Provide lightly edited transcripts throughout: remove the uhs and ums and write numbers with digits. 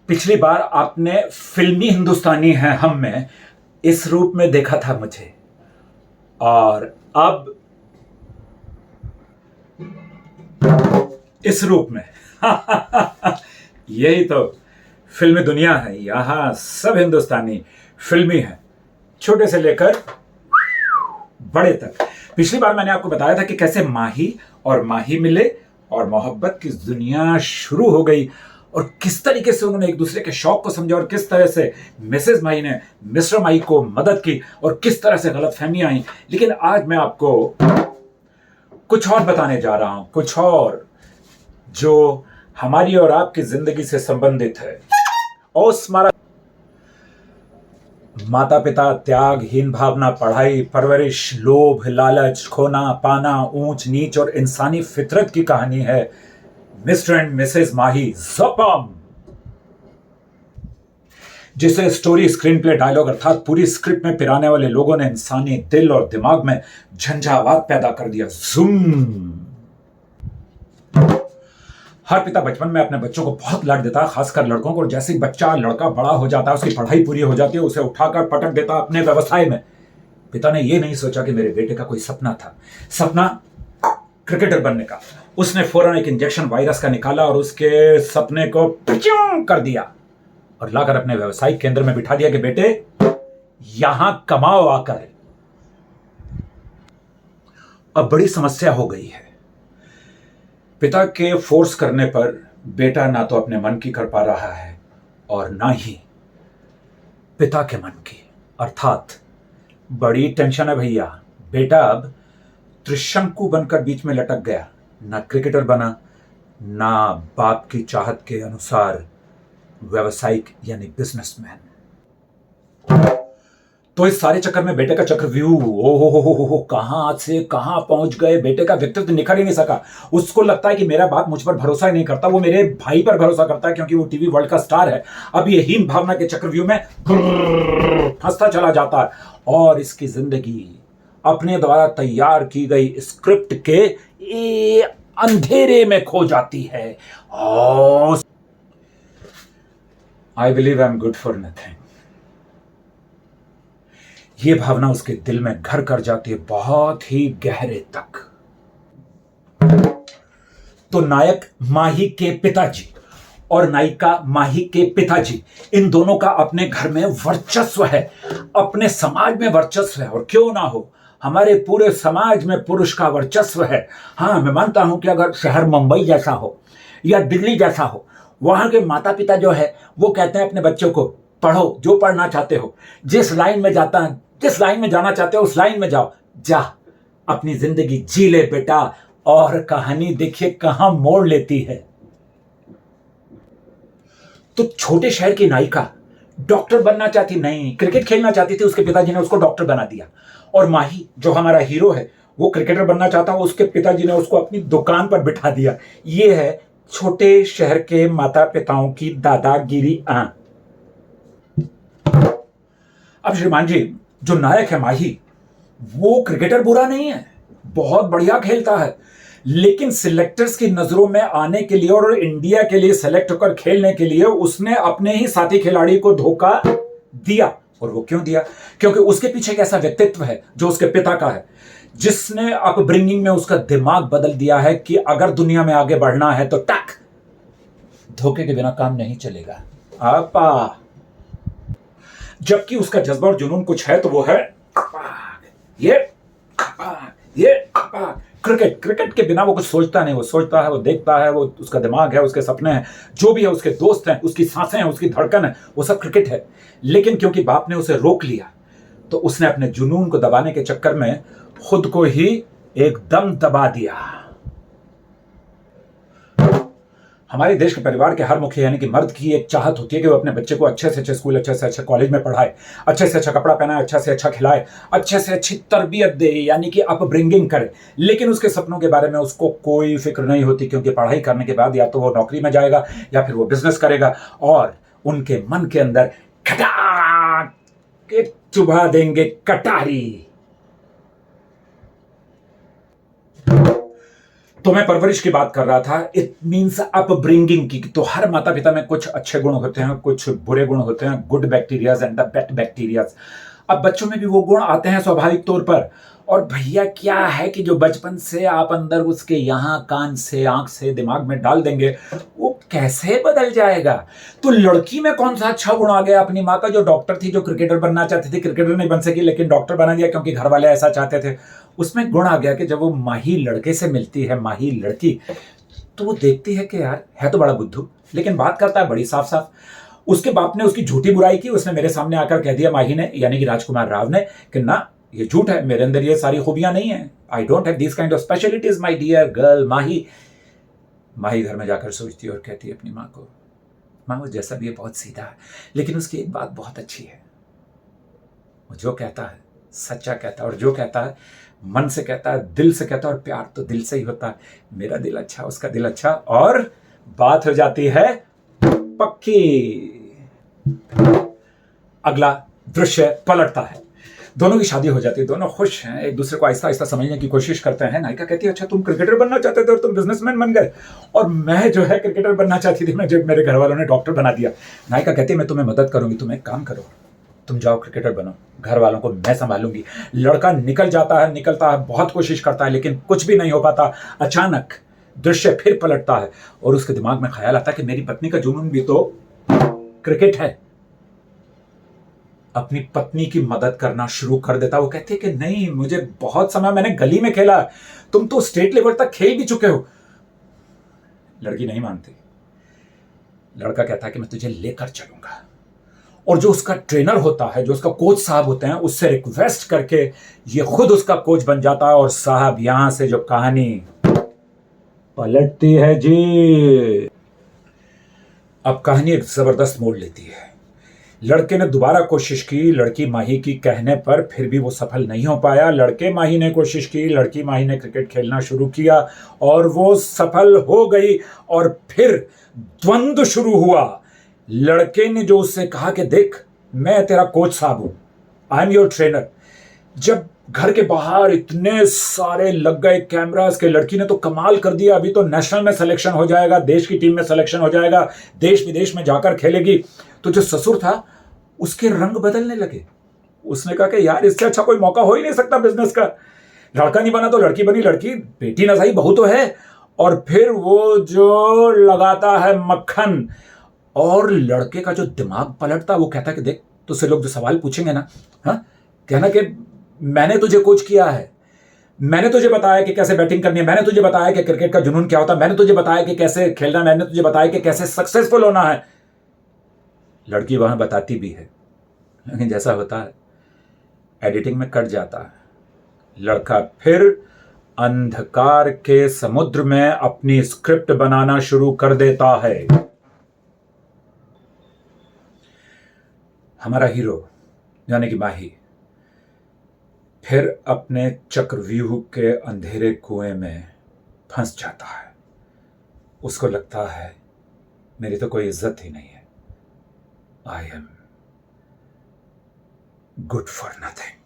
पिछली बार आपने फिल्मी हिंदुस्तानी है हम में इस रूप में देखा था मुझे, और अब इस रूप में यही तो फिल्मी दुनिया है। यहां सब हिंदुस्तानी फिल्मी है, छोटे से लेकर बड़े तक। पिछली बार मैंने आपको बताया था कि कैसे माही और माही मिले और मोहब्बत की दुनिया शुरू हो गई, और किस तरीके से उन्होंने एक दूसरे के शौक को समझा, और किस तरह से मिसेस माही ने मिस्टर माही को मदद की, और किस तरह से गलतफहमियां आई। लेकिन आज मैं आपको कुछ और बताने जा रहा हूं, कुछ और जो हमारी और आपकी जिंदगी से संबंधित है। ओस्मारा माता पिता, त्याग, हीन भावना, पढ़ाई, परवरिश, लोभ, लालच, खोना पाना, ऊंच नीच और इंसानी फितरत की कहानी है मिस्टर एंड मिसेस माही ज़ोपम, जिसे स्टोरी, स्क्रीन प्ले, डायलॉग अर्थात पूरी स्क्रिप्ट में पिराने वाले लोगों ने इंसानी दिल और दिमाग में झंझावात पैदा कर दिया। जूम। हर पिता बचपन में अपने बच्चों को बहुत लाड देता है, खासकर लड़कों को, और जैसे ही बच्चा लड़का बड़ा हो जाता है, उसकी पढ़ाई पूरी हो जाती है, उसे उठाकर पटक देता अपने व्यवसाय में। पिता ने यह नहीं सोचा कि मेरे बेटे का कोई सपना था, सपना क्रिकेटर बनने का। उसने फौरन एक इंजेक्शन वायरस का निकाला और उसके सपने को कर दिया और लाकर अपने व्यवसायिक केंद्र में बिठा दिया कि बेटे यहां कमाओ आकर। अब बड़ी समस्या हो गई है। पिता के फोर्स करने पर बेटा ना तो अपने मन की कर पा रहा है और ना ही पिता के मन की, अर्थात बड़ी टेंशन है भैया। बेटा अब त्रिशंकु बनकर बीच में लटक गया, ना क्रिकेटर बना, ना बाप की चाहत के अनुसार व्यवसायिक यानी बिजनेसमैन। तो इस सारे चक्कर में बेटे का चक्रव्यूह हो कहां से कहां पहुंच गए। बेटे का व्यक्तित्व निखर ही नहीं सका। उसको लगता है कि मेरा बाप मुझ पर भरोसा ही नहीं करता, वो मेरे भाई पर भरोसा करता है क्योंकि वो टीवी वर्ल्ड का स्टार है। अब ये हीन भावना के चक्रव्यूह में फंसता चला जाता है और इसकी जिंदगी अपने द्वारा तैयार की गई स्क्रिप्ट के अंधेरे में खो जाती है। I believe I am good for nothing. ये भावना उसके दिल में घर कर जाती है, बहुत ही गहरे तक। तो नायक माही के पिताजी और नायिका माही के पिताजी, इन दोनों का अपने घर में वर्चस्व है, अपने समाज में वर्चस्व है, और क्यों ना हो, हमारे पूरे समाज में पुरुष का वर्चस्व है। हाँ, मैं मानता हूं कि अगर शहर मुंबई जैसा हो या दिल्ली जैसा हो, वहां के माता पिता जो है वो कहते हैं अपने बच्चों को पढ़ो, जो पढ़ना चाहते हो, जिस लाइन में जाना चाहते हो उस लाइन में जाओ, जा अपनी जिंदगी जी ले बेटा। और कहानी देखिए कहां मोड़ लेती है। तो छोटे शहर की नायिका डॉक्टर बनना चाहती नहीं, क्रिकेट खेलना चाहती थी, उसके पिताजी ने उसको डॉक्टर बना दिया। और माही जो हमारा हीरो है वो क्रिकेटर बनना चाहता, उसके पिताजी ने उसको अपनी दुकान पर बिठा दिया। ये है छोटे शहर के माता पिताओं की दादागिरी। अब श्रीमान जी, जो नायक है माही, वो क्रिकेटर बुरा नहीं है, बहुत बढ़िया खेलता है, लेकिन सिलेक्टर्स की नजरों में आने के लिए और इंडिया के लिए सेलेक्ट होकर खेलने के लिए उसने अपने ही साथी खिलाड़ी को धोखा दिया। और वो क्यों दिया? क्योंकि उसके पीछे एक ऐसा व्यक्तित्व है जो उसके पिता का है, जिसने अपब्रिंगिंग में उसका दिमाग बदल दिया है कि अगर दुनिया में आगे बढ़ना है तो टक, धोखे के बिना काम नहीं चलेगा आपा। जबकि उसका जज्बा और जुनून कुछ है तो वो है ये क्रिकेट के बिना वो कुछ सोचता नहीं। वो सोचता है, वो देखता है, वो उसका दिमाग है, उसके सपने हैं, जो भी है, उसके दोस्त हैं, उसकी सांसें हैं, उसकी धड़कन है, वो सब क्रिकेट है। लेकिन क्योंकि बाप ने उसे रोक लिया तो उसने अपने जुनून को दबाने के चक्कर में खुद को ही एकदम दबा दिया। हमारे देश के परिवार के हर मुखिया यानी कि मर्द की एक चाहत होती है कि वो अपने बच्चे को अच्छे से अच्छे स्कूल, अच्छे से अच्छे कॉलेज में पढ़ाए, अच्छे से अच्छा कपड़ा पहनाए, अच्छा से अच्छा खिलाए, अच्छे से अच्छी तरबियत दे, यानी कि अपब्रिंगिंग करे। लेकिन उसके सपनों के बारे में उसको कोई फिक्र नहीं होती, क्योंकि पढ़ाई करने के बाद या तो वो नौकरी में जाएगा या फिर वो बिजनेस करेगा, और उनके मन के अंदर खटाक के चुभा देंगे कटारी। तो मैं परवरिश की बात कर रहा था। इट मीन्स अपब्रिंगिंग की। तो हर माता पिता में कुछ अच्छे गुण होते हैं, कुछ बुरे गुण होते हैं, good bacterias and the bad bacterias. अब बच्चों में भी वो गुण आते हैं स्वाभाविक तौर पर। और भैया क्या है कि जो बचपन से आप अंदर उसके यहाँ कान से, आंख से, दिमाग में डाल देंगे, वो कैसे बदल जाएगा। तो लड़की में कौन सा अच्छा गुण आ गया? अपनी माँ का जो डॉक्टर थी, जो क्रिकेटर बनना चाहती थी, क्रिकेटर नहीं बन सकी लेकिन डॉक्टर बना दिया क्योंकि घर वाले ऐसा चाहते थे। उसमें गुण आ गया कि जब वो माही लड़के से मिलती है, माही लड़की, तो वो देखती है कि यार है तो बड़ा बुद्धू, लेकिन बात करता है बड़ी साफ साफ। उसके बाप ने उसकी झूठी बुराई की, उसने मेरे सामने आकर कह दिया, माही ने, यानी कि राजकुमार राव ने, कि ना ये झूठ है, मेरे अंदर ये सारी खूबियां नहीं है। I don't have this kind of specialities my dear girl Mahi. Mahi घर में जाकर सोचती है और कहती है अपनी माँ को, माँ वो जैसा भी है बहुत सीधा है, लेकिन उसकी एक बात बहुत अच्छी है, वो जो कहता है सच्चा कहता है, और जो कहता है मन से कहता है, दिल से कहता है, और प्यार तो दिल से ही होता है। मेरा दिल अच्छा, उसका दिल अच्छा, और बात हो जाती है पक्की। अगला दृश्य पलटता है, दोनों की शादी हो जाती है, दोनों खुश हैं, एक दूसरे को आहिस्ता आहिस्ता समझने की कोशिश करते हैं। नायिका कहती है, अच्छा तुम क्रिकेटर बनना चाहते थे और तुम बिजनेसमैन बन गए, और मैं जो है क्रिकेटर बनना चाहती थी, मुझे मेरे घर वालों ने डॉक्टर बना दिया। नायिका कहती है, मैं तुम्हें मदद करूंगी, तुम एक काम करो, तुम जाओ क्रिकेटर बनो, घर वालों को मैं संभालूंगी। लड़का निकलता है, बहुत कोशिश करता है, लेकिन कुछ भी नहीं हो पाता। अचानक दृश्य फिर पलटता है और उसके दिमाग में ख्याल आता है कि मेरी पत्नी का जुनून भी तो क्रिकेट है। अपनी पत्नी की मदद करना शुरू कर देता। वो कहती है कि नहीं, मुझे बहुत समय मैंने गली में खेला, तुम तो स्टेट लेवल तक खेल भी चुके हो। लड़की नहीं मानती। लड़का कहता है कि मैं तुझे लेकर चलूंगा, और जो उसका ट्रेनर होता है, जो उसका कोच साहब होते हैं, उससे रिक्वेस्ट करके ये खुद उसका कोच बन जाता है। और साहब यहां से जो कहानी पलटती है जी, अब कहानी एक जबरदस्त मोड़ लेती है। लड़के ने दोबारा कोशिश की, लड़की माही की कहने पर, फिर भी वो सफल नहीं हो पाया। लड़के माही ने कोशिश की, लड़की माही ने क्रिकेट खेलना शुरू किया और वो सफल हो गई। और फिर द्वंद्व शुरू हुआ। लड़के ने जो उससे कहा कि देख, मैं तेरा कोच साहब हूं, आई एम योर ट्रेनर। जब घर के बाहर इतने सारे लग गए कैमरास के, लड़की ने तो कमाल कर दिया, अभी तो नेशनल में सिलेक्शन हो जाएगा, देश की टीम में सिलेक्शन हो जाएगा, देश विदेश में जाकर खेलेगी। तो जो ससुर था उसके रंग बदलने लगे। उसने कहा कि यार इससे अच्छा कोई मौका हो ही नहीं सकता बिजनेस का। लड़का नहीं बना तो लड़की बनी, लड़की बेटी ना सही बहू तो है। और फिर वो जो लगाता है मक्खन, और लड़के का जो दिमाग पलटता, वो कहता है कि देख, तुझसे लोग जो सवाल पूछेंगे ना, हाँ, कहना कि मैंने तुझे कोच किया है, मैंने तुझे बताया कि कैसे बैटिंग करनी है, मैंने तुझे बताया कि क्रिकेट का जुनून क्या होता है, मैंने तुझे बताया कि कैसे खेलना है, मैंने तुझे बताया कि कैसे सक्सेसफुल होना है। लड़की वहां बताती भी है, लेकिन जैसा होता है एडिटिंग में कट जाता है। लड़का फिर अंधकार के समुद्र में अपनी स्क्रिप्ट बनाना शुरू कर देता है। हमारा हीरो यानी कि माही फिर अपने चक्रव्यूह के अंधेरे कुएं में फंस जाता है। उसको लगता है मेरी तो कोई इज्जत ही नहीं है, I am good for nothing.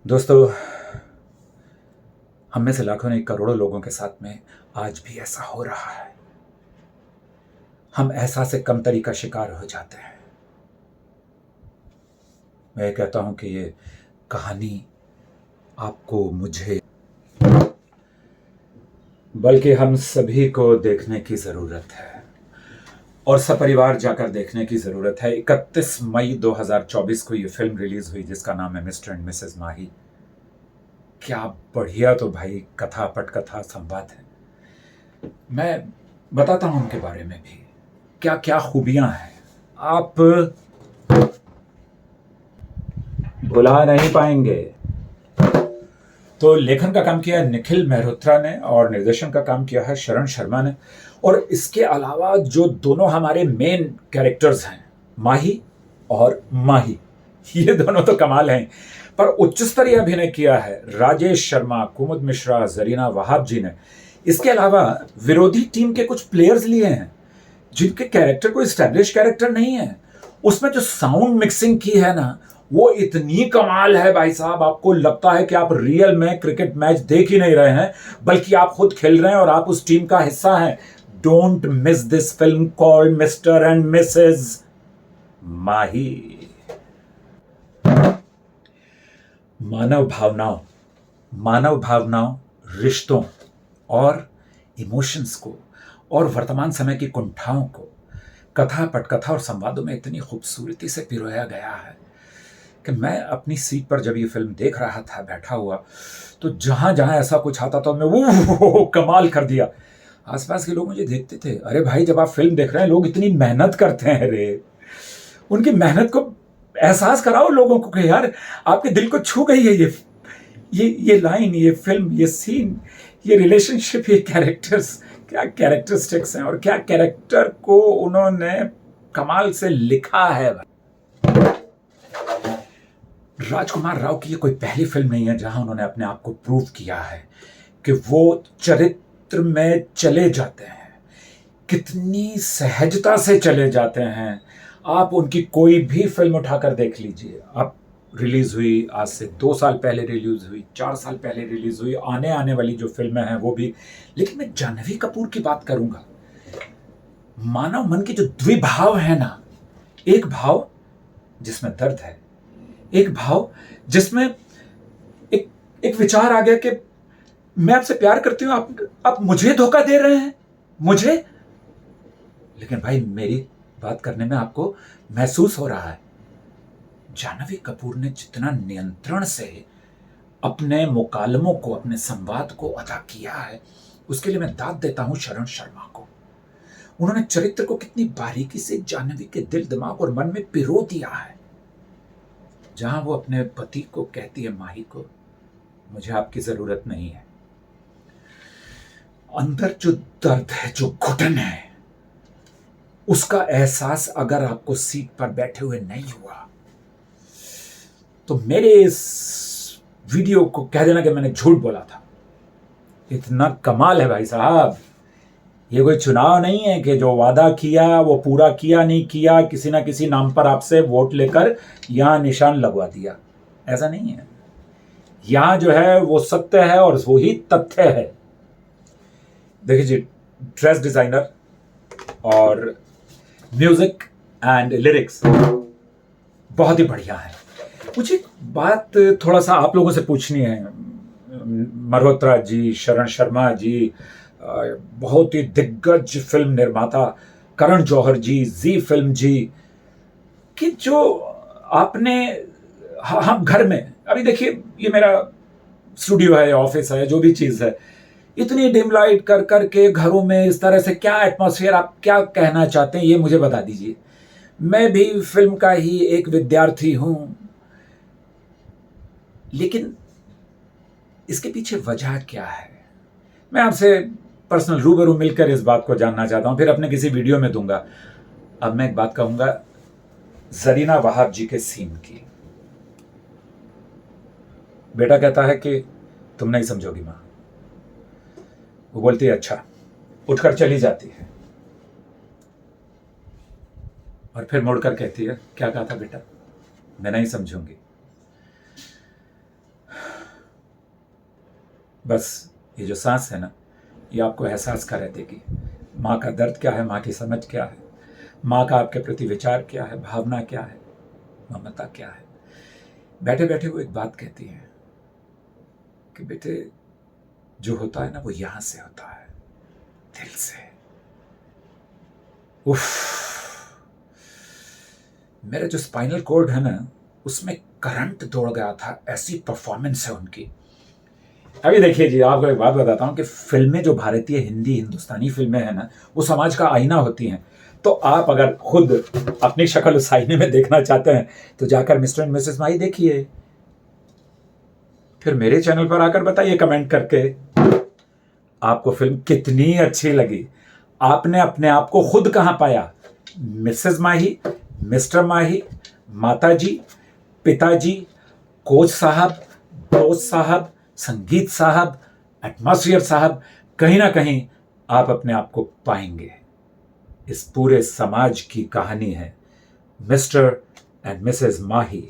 दोस्तों, हम में से लाखों नहीं करोड़ों लोगों के साथ में आज भी ऐसा हो रहा है। हम एहसास से कमतरी का शिकार हो जाते हैं। मैं कहता हूं कि ये कहानी आपको, मुझे, बल्कि हम सभी को देखने की जरूरत है, और सपरिवार जाकर देखने की जरूरत है। 31 मई 2024 को ये फिल्म रिलीज हुई जिसका नाम है मिस्टर एंड मिसेस माही। क्या बढ़िया तो भाई कथा, पटकथा, संवाद है। मैं बताता हूं उनके बारे में भी, क्या क्या खूबियां हैं, आप भुला नहीं पाएंगे। तो लेखन का काम किया है निखिल मेहरोत्रा ने, और निर्देशन का काम किया है शरण शर्मा ने। और इसके अलावा जो दोनों हमारे मेन कैरेक्टर्स हैं, माही और माही, ये दोनों तो कमाल हैं। पर उच्च स्तरीय अभिनय किया है राजेश शर्मा, कुमुद मिश्रा, जरीना वहाब जी ने। इसके अलावा विरोधी टीम के कुछ प्लेयर्स लिए हैं जिनके कैरेक्टर कोई एस्टैब्लिश कैरेक्टर नहीं है। उसमें जो साउंड मिक्सिंग की है ना, वो इतनी कमाल है भाई साहब, आपको लगता है कि आप रियल में क्रिकेट मैच देख ही नहीं रहे हैं, बल्कि आप खुद खेल रहे हैं और आप उस टीम का हिस्सा हैं। Don't miss this film called mister and missus Mahi. मानव भावनाओं, रिश्तों और इमोशंस को और वर्तमान समय की कुंठाओं को कथा, पटकथा और संवादों में इतनी खूबसूरती से पिरोया गया है कि मैं अपनी सीट पर जब ये फिल्म देख रहा था बैठा हुआ, तो जहां जहां ऐसा कुछ आता तो मैं वो कमाल कर दिया। आसपास के लोग मुझे देखते थे, अरे भाई जब आप फिल्म देख रहे हैं लोग इतनी मेहनत करते हैं रे, उनकी मेहनत को एहसास कराओ लोगों को कि यार आपके दिल को छू गई है ये लाइन, ये फिल्म, ये सीन, ये रिलेशनशिप, ये कैरेक्टर्स, क्या कैरेक्टरिस्टिक्स हैं और क्या कैरेक्टर को उन्होंने कमाल से लिखा है। राजकुमार राव की ये कोई पहली फिल्म नहीं है जहां उन्होंने अपने आप को प्रूव किया है कि वो चरित्र में चले जाते हैं, कितनी सहजता से चले जाते हैं। आप उनकी कोई भी फिल्म उठाकर देख लीजिए, आप रिलीज हुई आज से 2 साल पहले, रिलीज हुई 4 साल पहले, रिलीज हुई आने वाली जो फिल्में हैं वो भी। लेकिन मैं जाह्नवी कपूर की बात करूंगा। मानव मन के जो द्विभाव है ना, एक भाव जिसमें दर्द है, एक भाव जिसमें एक विचार आ गया कि मैं आपसे प्यार करती हूं, आप मुझे धोखा दे रहे हैं, मुझे। लेकिन भाई मेरी बात करने में आपको महसूस हो रहा है जाह्नवी कपूर ने जितना नियंत्रण से अपने मुकालमों को, अपने संवाद को अदा किया है, उसके लिए मैं दाद देता हूं शरण शर्मा को। उन्होंने चरित्र को कितनी बारीकी से जाह्नवी के दिल, दिमाग और मन में पिरो दिया है। जहां वो अपने पति को कहती है, माही को, मुझे आपकी जरूरत नहीं है, अंदर जो दर्द है, जो घुटन है, उसका एहसास अगर आपको सीट पर बैठे हुए नहीं हुआ तो मेरे इस वीडियो को कह देना कि मैंने झूठ बोला था। इतना कमाल है भाई साहब। ये कोई चुनाव नहीं है कि जो वादा किया वो पूरा किया नहीं किया, किसी ना किसी नाम पर आपसे वोट लेकर यहां निशान लगवा दिया, ऐसा नहीं है। यहां जो है वो सत्य है और वो ही तथ्य है। देखिए जी, ड्रेस डिजाइनर और म्यूजिक एंड लिरिक्स बहुत ही बढ़िया है। मुझे एक बात थोड़ा सा आप लोगों से पूछनी है, मल्होत्रा जी, शरण शर्मा जी, बहुत ही दिग्गज फिल्म निर्माता करण जौहर जी, जी फिल्म जी, कि जो आपने हम घर में, अभी देखिए ये मेरा स्टूडियो है, ऑफिस है, जो भी चीज़ है, इतनी डिम लाइट कर करके घरों में इस तरह से क्या एटमॉस्फेयर, आप क्या कहना चाहते हैं ये मुझे बता दीजिए। मैं भी फिल्म का ही एक विद्यार्थी हूं, लेकिन इसके पीछे वजह क्या है मैं आपसे पर्सनल रूबरू मिलकर इस बात को जानना चाहता हूं, फिर अपने किसी वीडियो में दूंगा। अब मैं एक बात कहूंगा जरीना वहाब जी के सीन की। बेटा कहता है कि तुम नहीं समझोगी मां, वो बोलती है अच्छा, उठकर चली जाती है और फिर मुड़कर कहती है क्या कहा था बेटा, मैं नहीं समझूंगी। बस ये जो सांस है ना, ये आपको एहसास करा देगी माँ का दर्द क्या है, माँ की समझ क्या है, माँ का आपके प्रति विचार क्या है, भावना क्या है, ममता क्या है। बैठे बैठे वो एक बात कहती है कि बेटे जो होता है ना वो यहां से होता है, दिल से। उफ, मेरा जो स्पाइनल कॉर्ड है ना उसमें करंट दौड़ गया था, ऐसी परफॉर्मेंस है उनकी। अभी देखिए जी, आपको एक बात बताता हूं कि फिल्में जो भारतीय, हिंदी, हिंदुस्तानी फिल्में हैं ना, वो समाज का आईना होती हैं। तो आप अगर खुद अपनी शक्ल उस आईने में देखना चाहते हैं तो जाकर मिस्टर एंड मिसेस माही देखिए, फिर मेरे चैनल पर आकर बताइए कमेंट करके आपको फिल्म कितनी अच्छी लगी। आपने अपने आप को खुद कहां पाया, मिसेस माही, मिस्टर माही, माताजी, पिताजी, कोच साहब, दोस्त साहब, संगीत साहब, एटमॉस्फेयर साहब, कहीं ना कहीं आप अपने आप को पाएंगे। इस पूरे समाज की कहानी है मिस्टर एंड मिसेस माही।